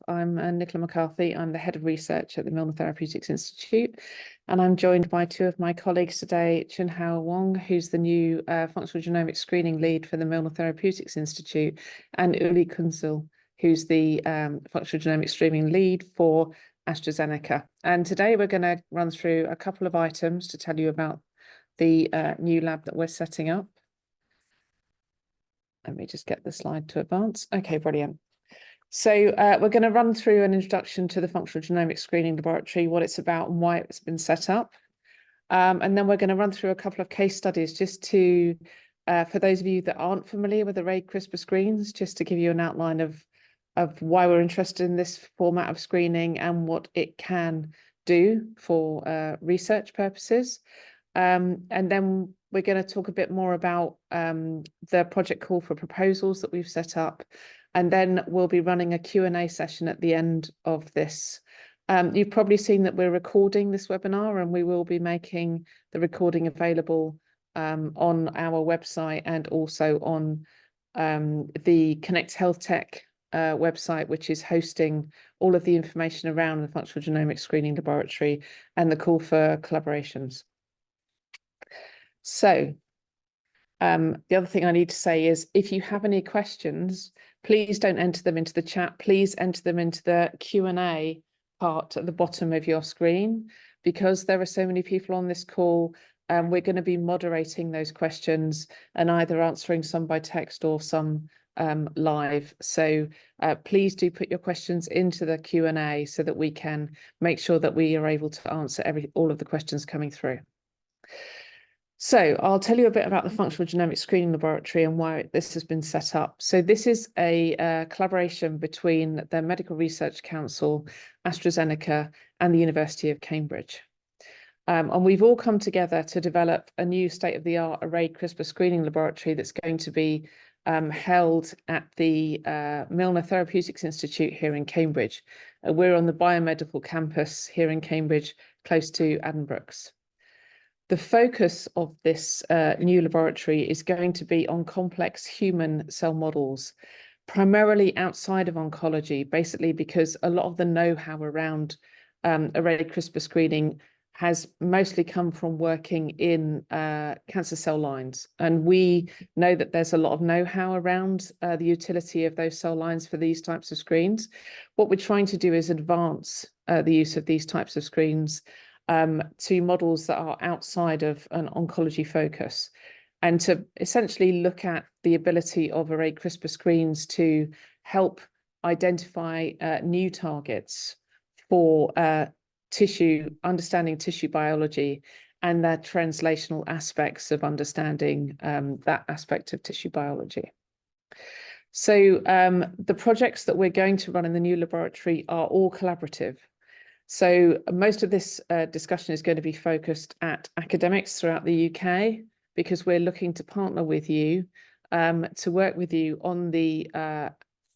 I'm Nicola McCarthy. I'm the Head of Research at the Milner Therapeutics Institute, and I'm joined by two of my colleagues today, Chun-Hao Wong, who's the new Functional Genomics Screening Lead for the Milner Therapeutics Institute, and Uli Kunzel, who's the Functional Genomics Streaming Lead for AstraZeneca. And today we're going to run through a couple of items to tell you about the new lab that we're setting up. Let me just get the slide to advance. Okay, brilliant. So we're going to run through an introduction to the Functional Genomics Screening Laboratory, what it's about and why it's been set up. And then we're going to run through a couple of case studies just to, for those of you that aren't familiar with array CRISPR screens, just to give you an outline of why we're interested in this format of screening and what it can do for research purposes. And then we're going to talk a bit more about the project call for proposals that we've set up. And then we'll be running a Q&A session at the end of this. You've probably seen that we're recording this webinar, and we will be making the recording available on our website and also on the Connect Health Tech website, which is hosting all of the information around the Functional Genomics Screening Laboratory and the call for collaborations. So the other thing I need to say is if you have any questions, please don't enter them into the chat. Please enter them into the Q&A part at the bottom of your screen, because there are so many people on this call. We're going to be moderating those questions and either answering some by text or some live. So please do put your questions into the Q&A so that we can make sure that we are able to answer all of the questions coming through. So I'll tell you a bit about the Functional Genomics Screening Laboratory and why this has been set up. So this is a collaboration between the Medical Research Council, AstraZeneca, and the University of Cambridge. And we've all come together to develop a new state-of-the-art array CRISPR screening laboratory that's going to be held at the Milner Therapeutics Institute here in Cambridge. We're on the biomedical campus here in Cambridge, close to Addenbrooke's. The focus of this new laboratory is going to be on complex human cell models, primarily outside of oncology, basically because a lot of the know-how around array CRISPR screening has mostly come from working in cancer cell lines. And we know that there's a lot of know-how around the utility of those cell lines for these types of screens. What we're trying to do is advance the use of these types of screens to models that are outside of an oncology focus, and to essentially look at the ability of array CRISPR screens to help identify new targets for understanding tissue biology and the translational aspects of understanding that aspect of tissue biology. So the projects that we're going to run in the new laboratory are all collaborative. So most of this discussion is going to be focused at academics throughout the UK, because we're looking to partner with you to work with you on the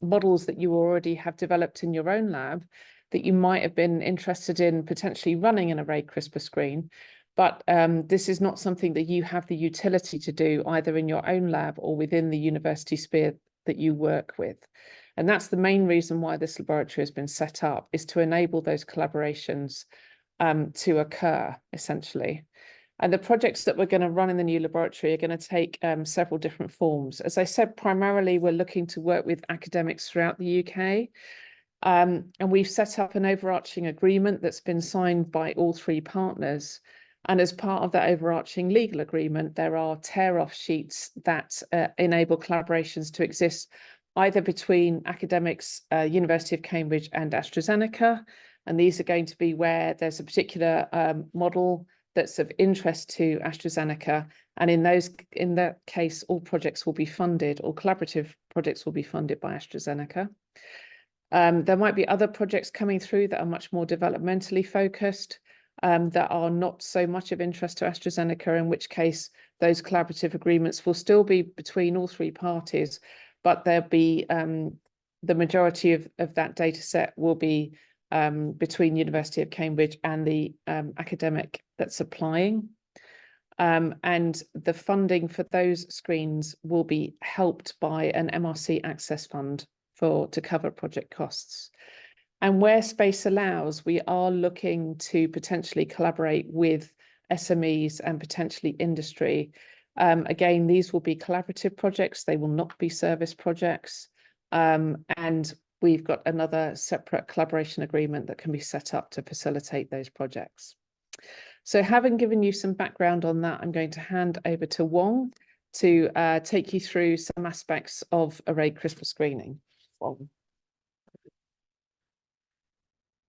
models that you already have developed in your own lab that you might have been interested in potentially running an array CRISPR screen. But this is not something that you have the utility to do either in your own lab or within the university sphere that you work with. And that's the main reason why this laboratory has been set up, is to enable those collaborations to occur, essentially. And the projects that we're going to run in the new laboratory are going to take several different forms. As I said, primarily we're looking to work with academics throughout the UK. And we've set up an overarching agreement that's been signed by all three partners. And as part of that overarching legal agreement, there are tear-off sheets that enable collaborations to exist either between academics, University of Cambridge and AstraZeneca. And these are going to be where there's a particular model that's of interest to AstraZeneca. And in that case, all projects will be funded, or collaborative projects will be funded by AstraZeneca. There might be other projects coming through that are much more developmentally focused, that are not so much of interest to AstraZeneca, in which case those collaborative agreements will still be between all three parties, but there'll be the majority of that data set will be between University of Cambridge and the academic that's applying. And the funding for those screens will be helped by an MRC access fund to cover project costs. And where space allows, we are looking to potentially collaborate with SMEs and potentially industry. Again, these will be collaborative projects. They will not be service projects. And we've got another separate collaboration agreement that can be set up to facilitate those projects. So having given you some background on that, I'm going to hand over to Wong to take you through some aspects of array CRISPR screening. Wong.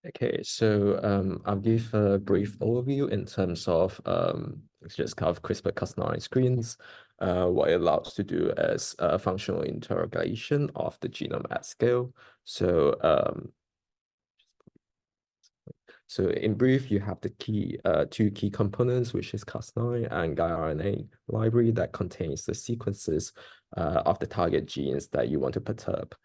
Okay, so I'll give a brief overview in terms of just kind of CRISPR-Cas9 screens. What it allows to do is functional interrogation of the genome at scale. So in brief, you have the two key components, which is Cas9 and guiRNA library that contains the sequences of the target genes that you want to perturb.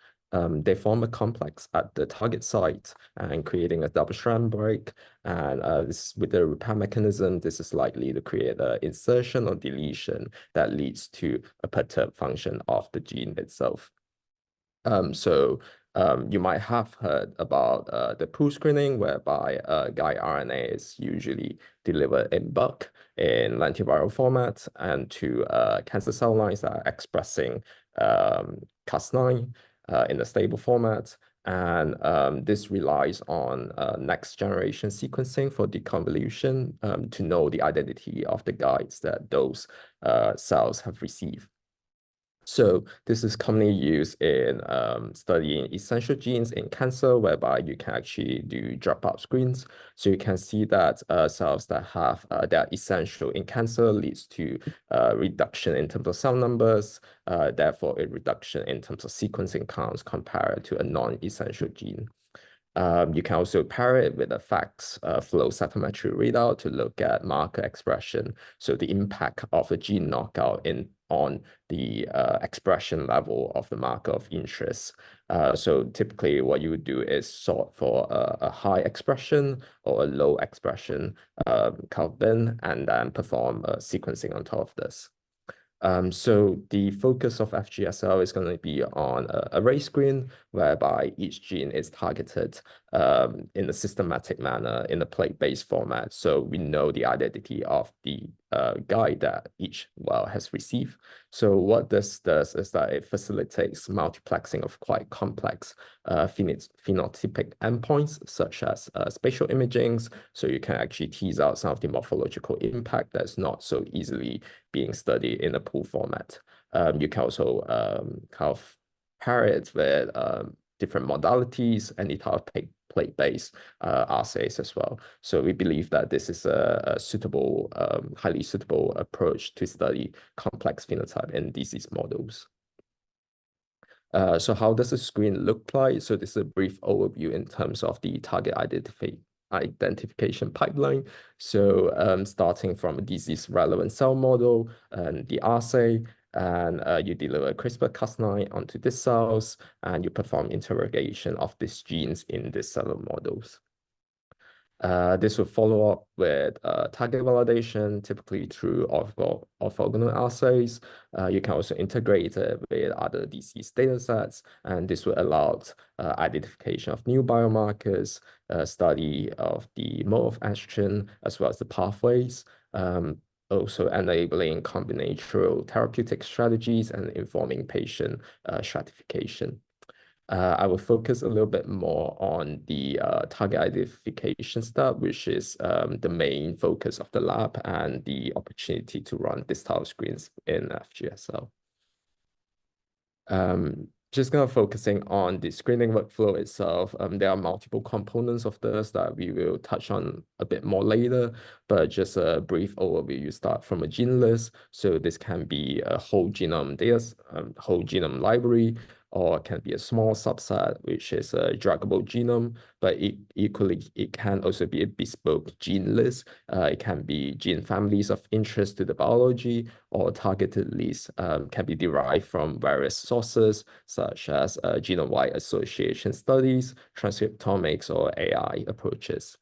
They form a complex at the target site and creating a double-strand break. And this, with the repair mechanism, this is likely to create an insertion or deletion that leads to a perturbed function of the gene itself. You might have heard about the pool screening, whereby guide RNA is usually delivered in bulk in lentiviral format and to cancer cell lines that are expressing Cas9 in a stable format. And this relies on next generation sequencing for deconvolution to know the identity of the guides that those cells have received. So this is commonly used in studying essential genes in cancer, whereby you can actually do dropout screens. So you can see that cells that have that are essential in cancer leads to reduction in terms of cell numbers, therefore a reduction in terms of sequencing counts compared to a non-essential gene. You can also pair it with a FACS flow cytometry readout to look at marker expression, so the impact of a gene knockout on the expression level of the marker of interest. So typically what you would do is sort for a high expression or a low expression count bin, and then perform sequencing on top of this. So the focus of FGSL is going to be on a array screen, whereby each gene is targeted in a systematic manner in a plate-based format. So we know the identity of the guide that each well has received. So what this does is that it facilitates multiplexing of quite complex phenotypic endpoints, such as spatial imagings. So you can actually tease out some of the morphological impact that's not so easily being studied in a pool format. You can also kind of pair it with different modalities, any type of plate-based assays as well. So we believe that this is a suitable, highly suitable approach to study complex phenotype in disease models. So how does a screen look like? So this is a brief overview in terms of the target identification pipeline. So starting from a disease relevant cell model and the assay, and you deliver CRISPR-Cas9 onto these cells, and you perform interrogation of these genes in these cellular models. This will follow up with target validation, typically through orthogonal assays. You can also integrate it with other disease data sets, and this will allow identification of new biomarkers, study of the mode of action, as well as the pathways, also enabling combinatorial therapeutic strategies and informing patient stratification. I will focus a little bit more on the target identification step, which is the main focus of the lab and the opportunity to run this type of screens in FGSL. Just kind of focusing on the screening workflow itself, there are multiple components of this that we will touch on a bit more later, but just a brief overview. You start from a gene list. So this can be a whole genome data, whole genome library, or it can be a small subset, which is a druggable genome, but equally, it can also be a bespoke gene list. It can be gene families of interest to the biology, or targeted lists can be derived from various sources, such as genome-wide association studies, transcriptomics, or AI approaches.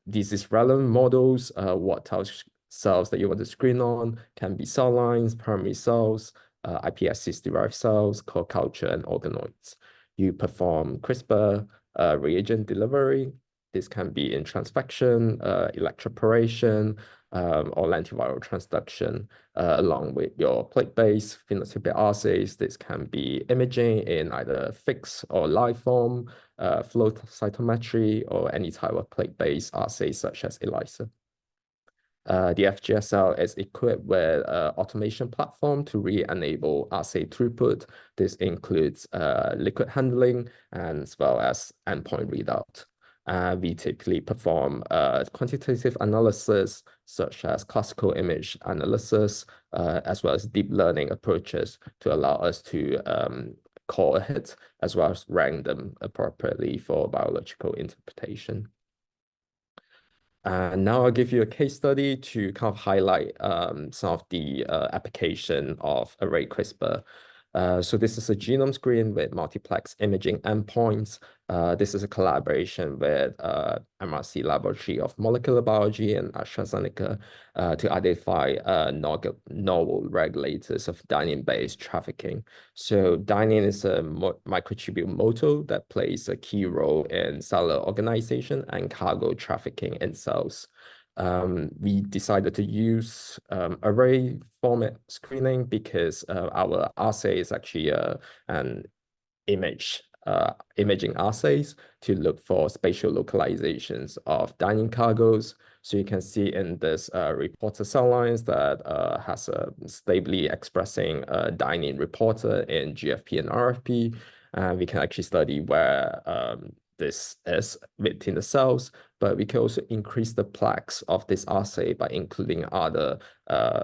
These relevant models, what type of cells that you want to screen on, can be cell lines, primary cells, iPSC-derived cells, core culture, and organoids. You perform CRISPR reagent delivery. This can be in transfection, electroporation, or lentiviral transduction, along with your plate-based phenotypic assays. This can be imaging in either fixed or live form, flow cytometry, or any type of plate-based assays such as ELISA. The FGSL is equipped with an automation platform to re-enable assay throughput. This includes liquid handling and as well as endpoint readout. We typically perform quantitative analysis such as classical image analysis, as well as deep learning approaches to allow us to call a hit, as well as rank them appropriately for biological interpretation. And now I'll give you a case study to kind of highlight some of the application of array CRISPR. So this is a genome screen with multiplex imaging endpoints. This is a collaboration with MRC Laboratory of Molecular Biology and AstraZeneca to identify novel regulators of dynein-based trafficking. So dynein is a microtubule motor that plays a key role in cellular organization and cargo trafficking in cells. We decided to use array format screening because our assay is actually an imaging assays to look for spatial localizations of dynein cargoes. So you can see in this reporter cell lines that has a stably expressing dynein reporter in GFP and RFP. And we can actually study where this is within the cells, but we can also increase the plex of this assay by including other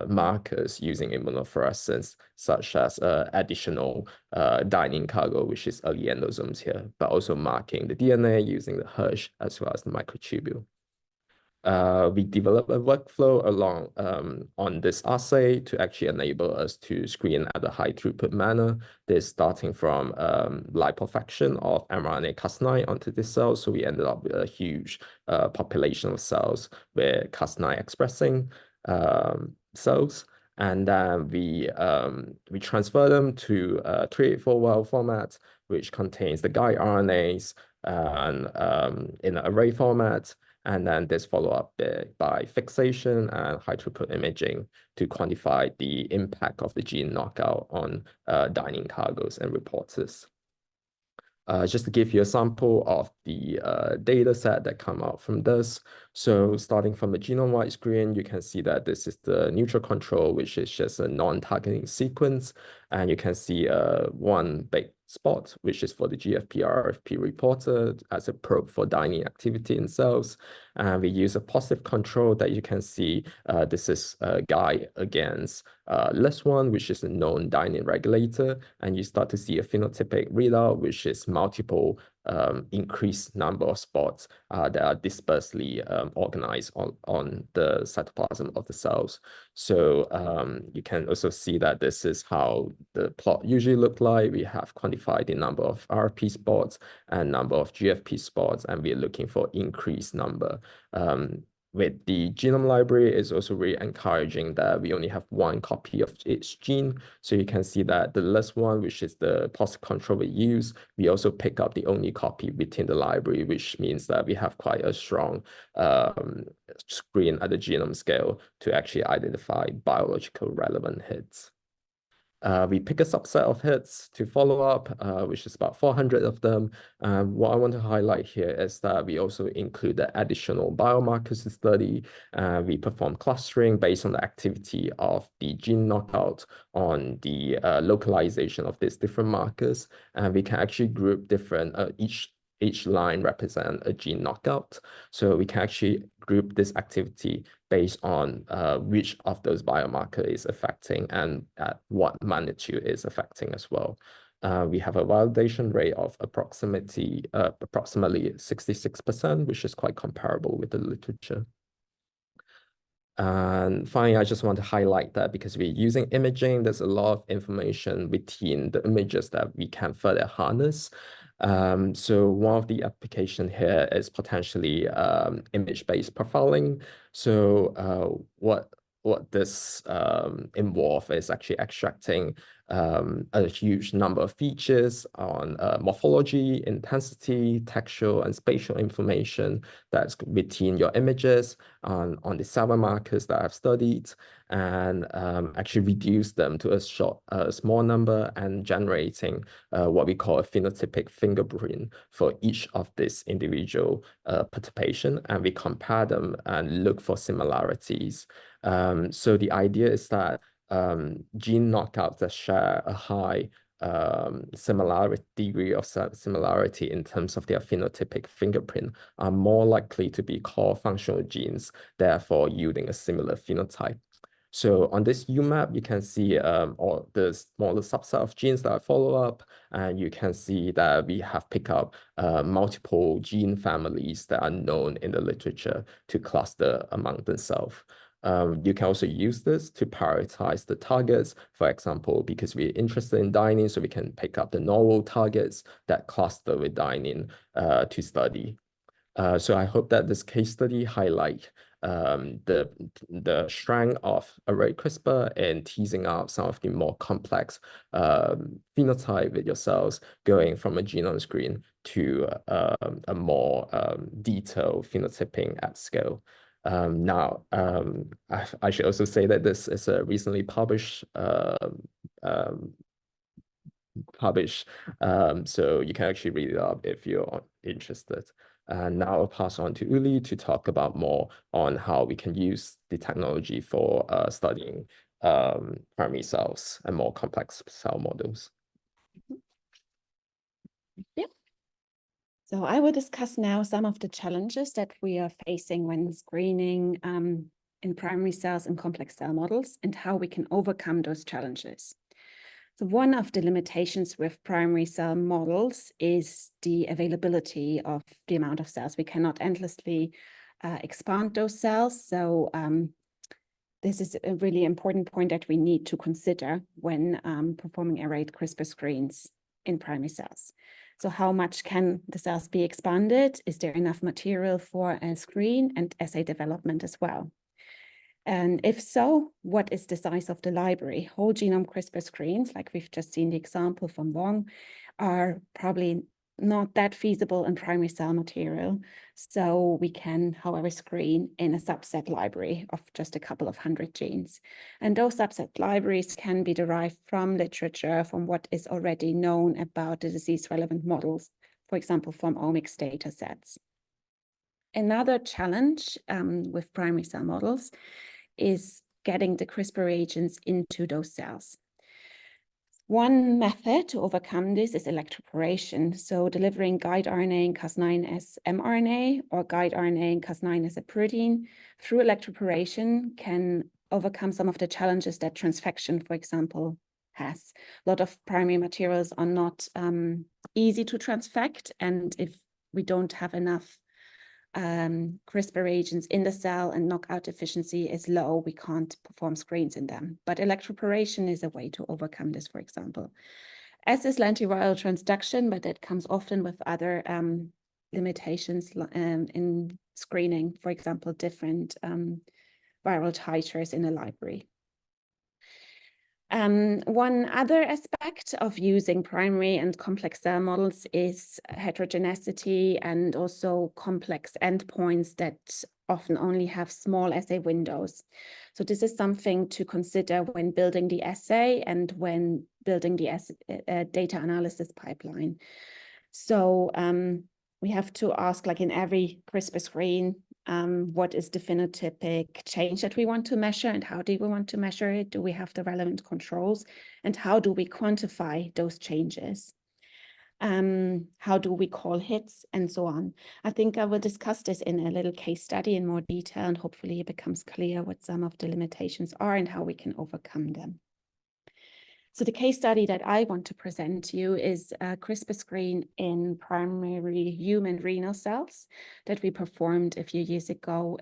markers using immunofluorescence, such as additional dynein cargo, which is early endosomes here, but also marking the DNA using the Hirsch as well as the microtubule. We developed a workflow along on this assay to actually enable us to screen at a high throughput manner. This starting from lipofaction of mRNA Cas9 onto this cell. So we ended up with a huge population of cells with Cas9 expressing cells. And then we transfer them to 384 format, which contains the guide RNAs and in an array format. And then this follow up by fixation and high throughput imaging to quantify the impact of the gene knockout on dynein cargoes and reporters. Just to give you a sample of the data set that come out from this. So starting from the genome-wide screen, you can see that this is the neutral control, which is just a non-targeting sequence. And you can see one big spot, which is for the GFP-RFP reporter as a probe for dynein activity in cells. And we use a positive control that you can see. This is a guide against LIS1, which is a known dynein regulator. And you start to see a phenotypic readout, which is multiple increased number of spots that are dispersely organized on the cytoplasm of the cells. So you can also see that this is how the plot usually look like. We have quantified the number of RFP spots and number of GFP spots, and we're looking for increased number. With the genome library, it's also really encouraging that we only have one copy of each gene. So you can see that the LIS1, which is the positive control we use, we also pick up the only copy within the library, which means that we have quite a strong screen at the genome scale to actually identify biological relevant hits. We pick a subset of hits to follow up, which is about 400 of them. What I want to highlight here is that we also include the additional biomarkers to study. We perform clustering based on the activity of the gene knockout on the localization of these different markers. And we can actually group different, each line represent a gene knockout. So we can actually group this activity based on which of those biomarker is affecting and at what magnitude is affecting as well. We have a validation rate of approximately 66%, which is quite comparable with the literature. And finally, I just want to highlight that because we're using imaging, there's a lot of information within the images that we can further harness. So one of the application here is potentially image-based profiling. So what this involve is actually extracting a huge number of features on morphology, intensity, textual, and spatial information that's within your images, on the several markers that I've studied, and actually reduce them to a small number and generating what we call a phenotypic fingerprint for each of these individual perturbation, and we compare them and look for similarities. So the idea is that gene knockouts that share a high degree of similarity in terms of their phenotypic fingerprint are more likely to be core functional genes, therefore yielding a similar phenotype. So on this UMAP, you can see all the smaller subset of genes that I follow up, and you can see that we have picked up multiple gene families that are known in the literature to cluster among themselves. You can also use this to prioritize the targets, for example, because we're interested in dynein, so we can pick up the novel targets that cluster with dynein to study. So I hope that this case study highlight the strength of array CRISPR in teasing out some of the more complex phenotype with your cells, going from a genome screen to a more detailed phenotyping at scale. Now, I should also say that this is a recently published so you can actually read it up if you're interested. And now I'll pass on to Uli to talk about more on how we can use the technology for studying primary cells and more complex cell models. Yep. So I will discuss now some of the challenges that we are facing when screening in primary cells and complex cell models, and how we can overcome those challenges. So one of the limitations with primary cell models is the availability of the amount of cells. We cannot endlessly expand those cells. So this is a really important point that we need to consider when performing arrayed CRISPR screens in primary cells. So how much can the cells be expanded? Is there enough material for a screen and assay development as well? And if so, what is the size of the library? Whole genome CRISPR screens, like we've just seen the example from Wong, are probably not that feasible in primary cell material. So we can, however, screen in a subset library of just a couple of hundred genes. And those subset libraries can be derived from literature, from what is already known about the disease-relevant models, for example, from omics data sets. Another challenge with primary cell models is getting the CRISPR reagents into those cells. One method to overcome this is electroporation. So delivering guide RNA and Cas9 as mRNA or guide RNA and Cas9 as a protein through electroporation can overcome some of the challenges that transfection, for example, has. A lot of primary materials are not easy to transfect, and if we don't have enough CRISPR reagents in the cell and knockout efficiency is low, we can't perform screens in them. But electroporation is a way to overcome this, for example. As is lentiviral transduction, but it comes often with other limitations in screening, for example, different viral titers in a library. One other aspect of using primary and complex cell models is heterogeneity and also complex endpoints that often only have small assay windows. So this is something to consider when building the assay and when building the data analysis pipeline. So we have to ask, like in every CRISPR screen, what is the phenotypic change that we want to measure and how do we want to measure it? Do we have the relevant controls? And how do we quantify those changes? How do we call hits and so on? I think I will discuss this in a little case study in more detail, and hopefully it becomes clear what some of the limitations are and how we can overcome them. So the case study that I want to present to you is a CRISPR screen in primary human renal cells that we performed a few years ago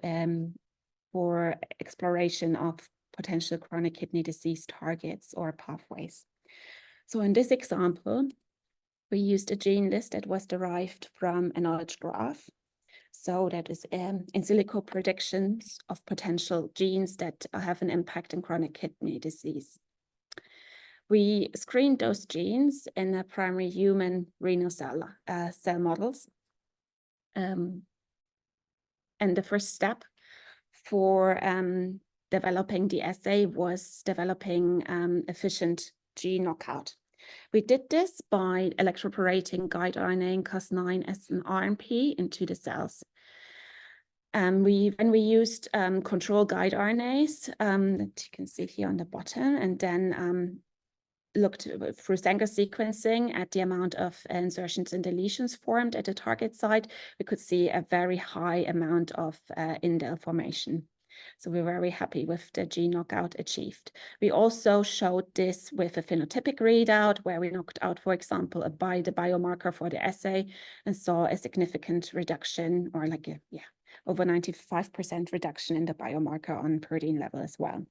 for exploration of potential chronic kidney disease targets or pathways. So in this example, we used a gene list that was derived from a knowledge graph. So that is in silico predictions of potential genes that have an impact in chronic kidney disease. We screened those genes in the primary human renal cell models. And the first step for developing the assay was developing efficient gene knockout. We did this by electroporating guide RNA and Cas9 as an RNP into the cells. When we used control guide RNAs that you can see here on the bottom, and then looked through Sanger sequencing at the amount of insertions and deletions formed at the target site, we could see a very high amount of indel formation. So we're very happy with the gene knockout achieved. We also showed this with a phenotypic readout where we knocked out, for example, the biomarker for the assay and saw a significant reduction, or like over 95% reduction in the biomarker on protein level as well.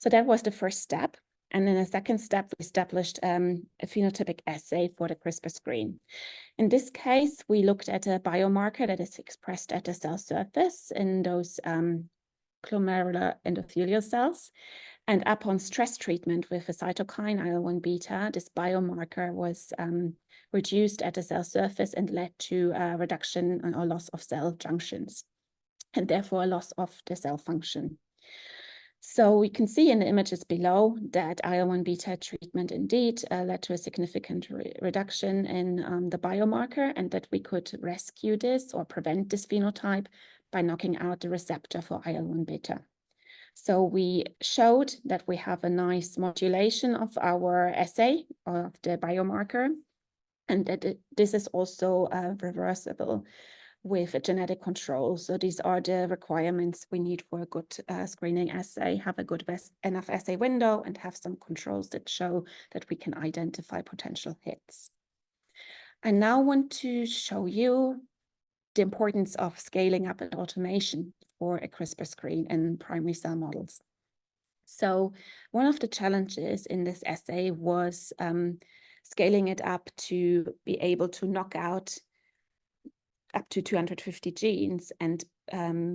So that was the first step. And in the second step, we established a phenotypic assay for the CRISPR screen. In this case, we looked at a biomarker that is expressed at the cell surface in those glomerular endothelial cells. And upon stress treatment with a cytokine IL-1 beta, this biomarker was reduced at the cell surface and led to a reduction or loss of cell junctions, and therefore a loss of the cell function. So we can see in the images below that IL-1 beta treatment indeed led to a significant reduction in the biomarker, and that we could rescue this or prevent this phenotype by knocking out the receptor for IL-1 beta. So we showed that we have a nice modulation of our assay of the biomarker, and that this is also reversible with a genetic control. So these are the requirements we need for a good screening assay: have a good enough assay window and have some controls that show that we can identify potential hits. I now want to show you the importance of scaling up and automation for a CRISPR screen in primary cell models. So one of the challenges in this assay was scaling it up to be able to knock out up to 250 genes and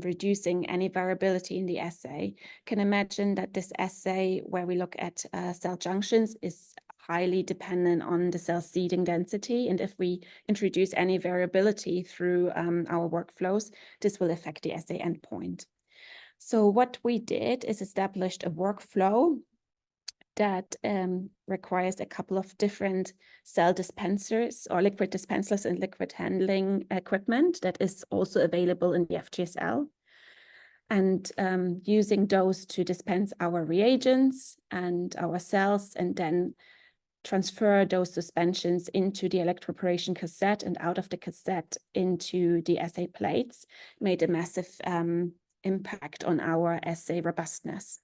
reducing any variability in the assay. Can imagine that this assay, where we look at cell junctions, is highly dependent on the cell seeding density. And if we introduce any variability through our workflows, this will affect the assay endpoint. So what we did is established a workflow that requires a couple of different cell dispensers or liquid dispensers and liquid handling equipment that is also available in the FGSL. And using those to dispense our reagents and our cells, and then transfer those suspensions into the electroporation cassette and out of the cassette into the assay plates, made a massive impact on our assay robustness.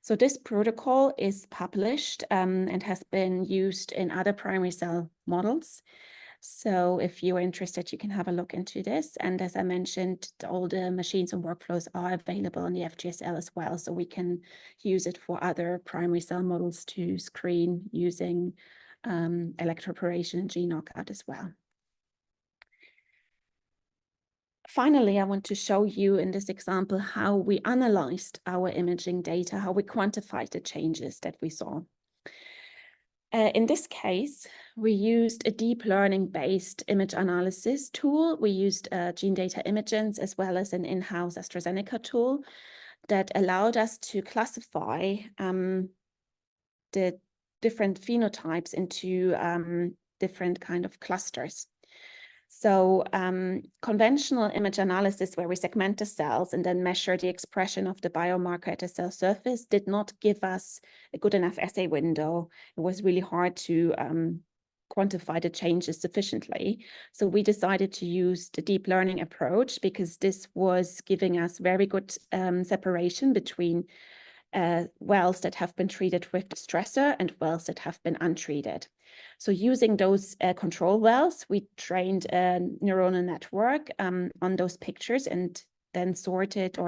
So this protocol is published and has been used in other primary cell models. So if you're interested, you can have a look into this. And as I mentioned, all the machines and workflows are available on the FGSL as well. So we can use it for other primary cell models to screen using electroporation and gene knockout as well. Finally, I want to show you in this example how we analyzed our imaging data, how we quantified the changes that we saw. In this case, we used a deep learning-based image analysis tool. We used Gene Data Imagens as well as an in-house AstraZeneca tool that allowed us to classify the different phenotypes into different kind of clusters. So conventional image analysis, where we segment the cells and then measure the expression of the biomarker at the cell surface, did not give us a good enough assay window. It was really hard to quantify the changes sufficiently. So we decided to use the deep learning approach because this was giving us very good separation between wells that have been treated with the stressor and wells that have been untreated. So using those control wells, we trained a neuronal network on those pictures and then sorted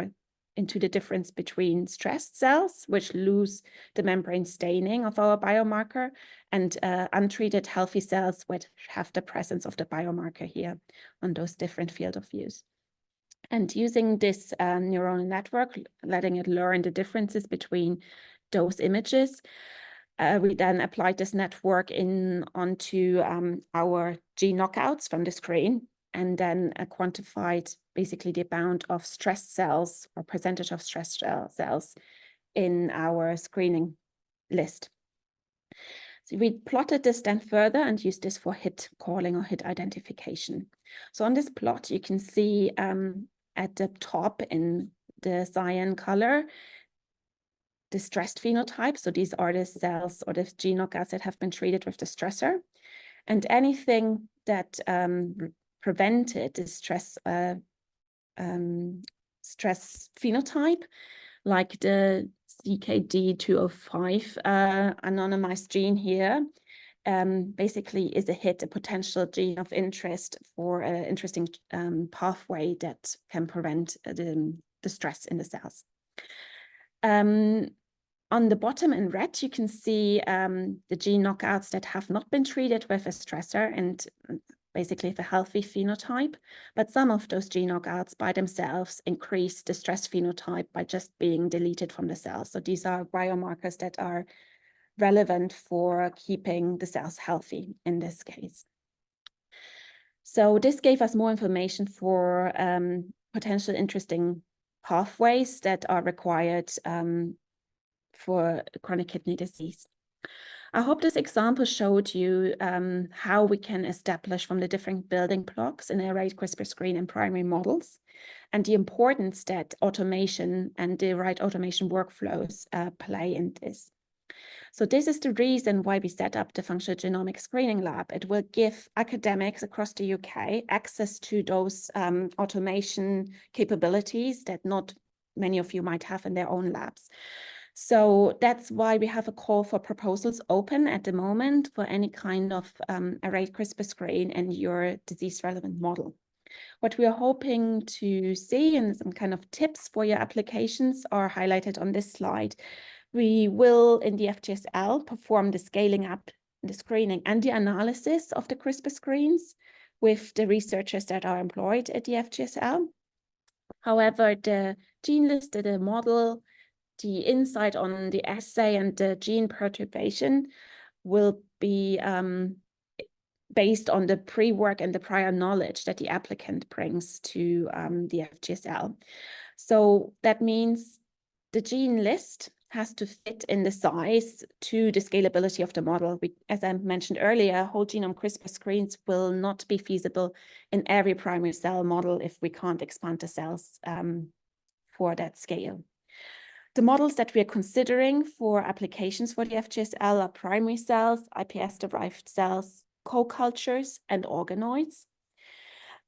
into the difference between stressed cells, which lose the membrane staining of our biomarker, and untreated healthy cells which have the presence of the biomarker here on those different field of views. And using this neuronal network, letting it learn the differences between those images, We then applied this network onto our gene knockouts from the screen, and then quantified basically the amount of stressed cells or percentage of stressed cells in our screening list. So we plotted this then further and used this for hit calling or hit identification. So on this plot, you can see at the top in the cyan color, the stressed phenotype. So these are the cells or the gene knockouts that have been treated with the stressor. And anything that prevented the stress phenotype, like the CKD205 anonymized gene here, basically is a hit, a potential gene of interest for an interesting pathway that can prevent the stress in the cells. On the bottom in red, you can see the gene knockouts that have not been treated with a stressor and basically with a healthy phenotype, but some of those gene knockouts by themselves increase the stress phenotype by just being deleted from the cells. So these are biomarkers that are relevant for keeping the cells healthy in this case. So this gave us more information for potential interesting pathways that are required for chronic kidney disease. I hope this example showed you how we can establish from the different building blocks in arrayed CRISPR screen and primary models, and the importance that automation and the right automation workflows play in this. So this is the reason why we set up the Functional Genomics Screening Lab. It will give academics across the UK access to those automation capabilities that not many of you might have in their own labs. So that's why we have a call for proposals open at the moment for any kind of arrayed CRISPR screen and your disease-relevant model. What we are hoping to see and some kind of tips for your applications are highlighted on this slide. We will, in the FGSL, perform the scaling up, the screening, and the analysis of the CRISPR screens with the researchers that are employed at the FGSL. However, the gene list, the model, the insight on the assay and the gene perturbation will be based on the pre-work and the prior knowledge that the applicant brings to the FGSL. So that means the gene list has to fit in the size to the scalability of the model. As I mentioned earlier, whole genome CRISPR screens will not be feasible in every primary cell model if we can't expand the cells for that scale. The models that we are considering for applications for the FGSL are primary cells, iPS-derived cells, co-cultures, and organoids.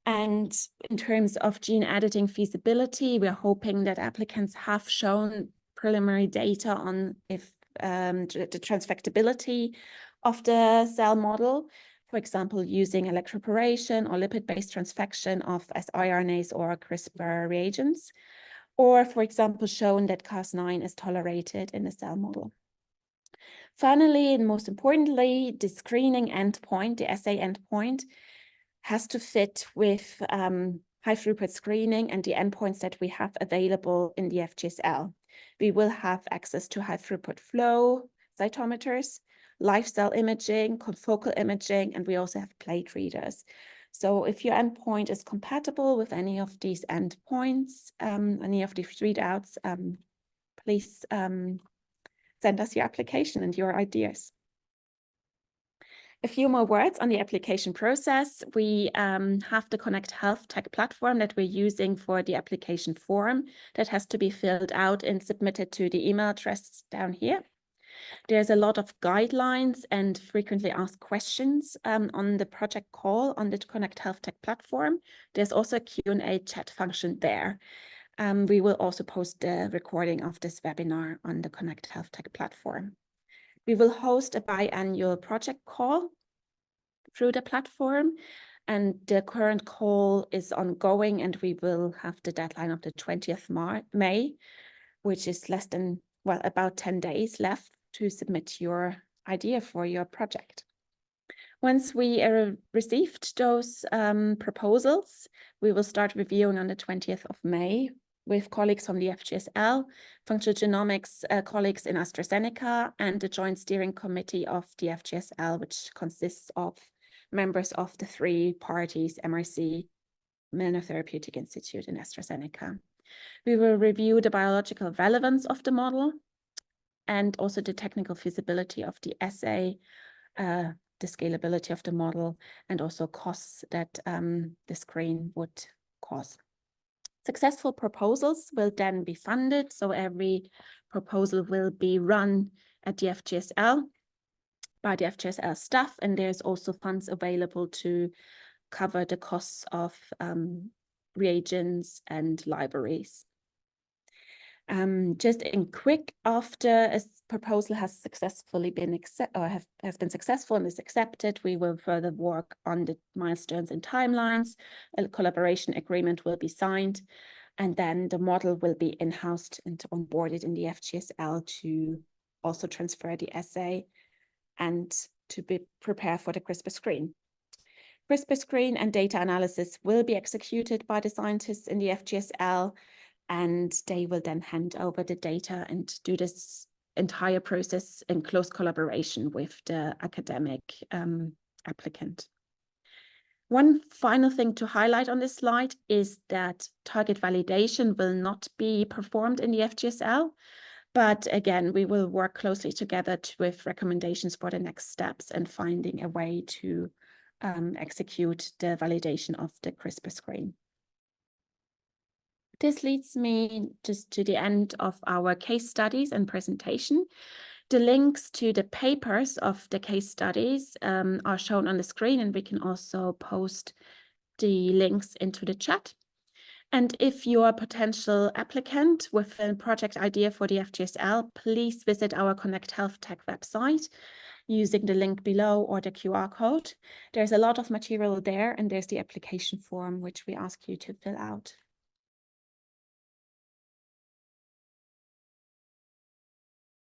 And in terms of gene editing feasibility, we're hoping that applicants have shown preliminary data on if the transfectability of the cell model, for example, using electroporation or lipid-based transfection of siRNAs or CRISPR reagents, or, for example, shown that Cas9 is tolerated in the cell model. Finally, and most importantly, the screening endpoint, the assay endpoint, has to fit with high-throughput screening and the endpoints that we have available in the FGSL. We will have access to high-throughput flow cytometers, live cell imaging, confocal imaging, and we also have plate readers. So if your endpoint is compatible with any of these endpoints, any of these readouts, please send us your application and your ideas. A few more words on the application process. We have the Connect Health Tech platform that we're using for the application form that has to be filled out and submitted to the email address down here. There's a lot of guidelines and frequently asked questions on the project call on the Connect Health Tech platform. There's also a Q&A chat function there. We will also post the recording of this webinar on the Connect Health Tech platform. We will host a biannual project call through the platform, and the current call is ongoing, and we will have the deadline of the 20th May, which is less than, well, about 10 days left to submit your idea for your project. Once we received those proposals, we will start reviewing on the 20th of May with colleagues from the FGSL, functional genomics colleagues in AstraZeneca, and the joint steering committee of the FGSL, which consists of members of the three parties, MRC-Milner Therapeutic Institute and AstraZeneca. We will review the biological relevance of the model and also the technical feasibility of the assay, the scalability of the model, and also costs that the screen would cause. Successful proposals will then be funded, so every proposal will be run at the FGSL by the FGSL staff, and there's also funds available to cover the costs of reagents and libraries. Just in quick, after a proposal has successfully been has been successful and is accepted, we will further work on the milestones and timelines. A collaboration agreement will be signed, and then the model will be in-housed and onboarded in the FGSL to also transfer the assay and to be prepared for the CRISPR screen. CRISPR screen and data analysis will be executed by the scientists in the FGSL, and they will then hand over the data and do this entire process in close collaboration with the academic applicant. One final thing to highlight on this slide is that target validation will not be performed in the FGSL, but again, we will work closely together with recommendations for the next steps and finding a way to execute the validation of the CRISPR screen. This leads me just to the end of our case studies and presentation. The links to the papers of the case studies are shown on the screen, and we can also post the links into the chat. And if you're a potential applicant with a project idea for the FGSL, please visit our Connect Health Tech website using the link below or the QR code. There's a lot of material there, and there's the application form, which we ask you to fill out.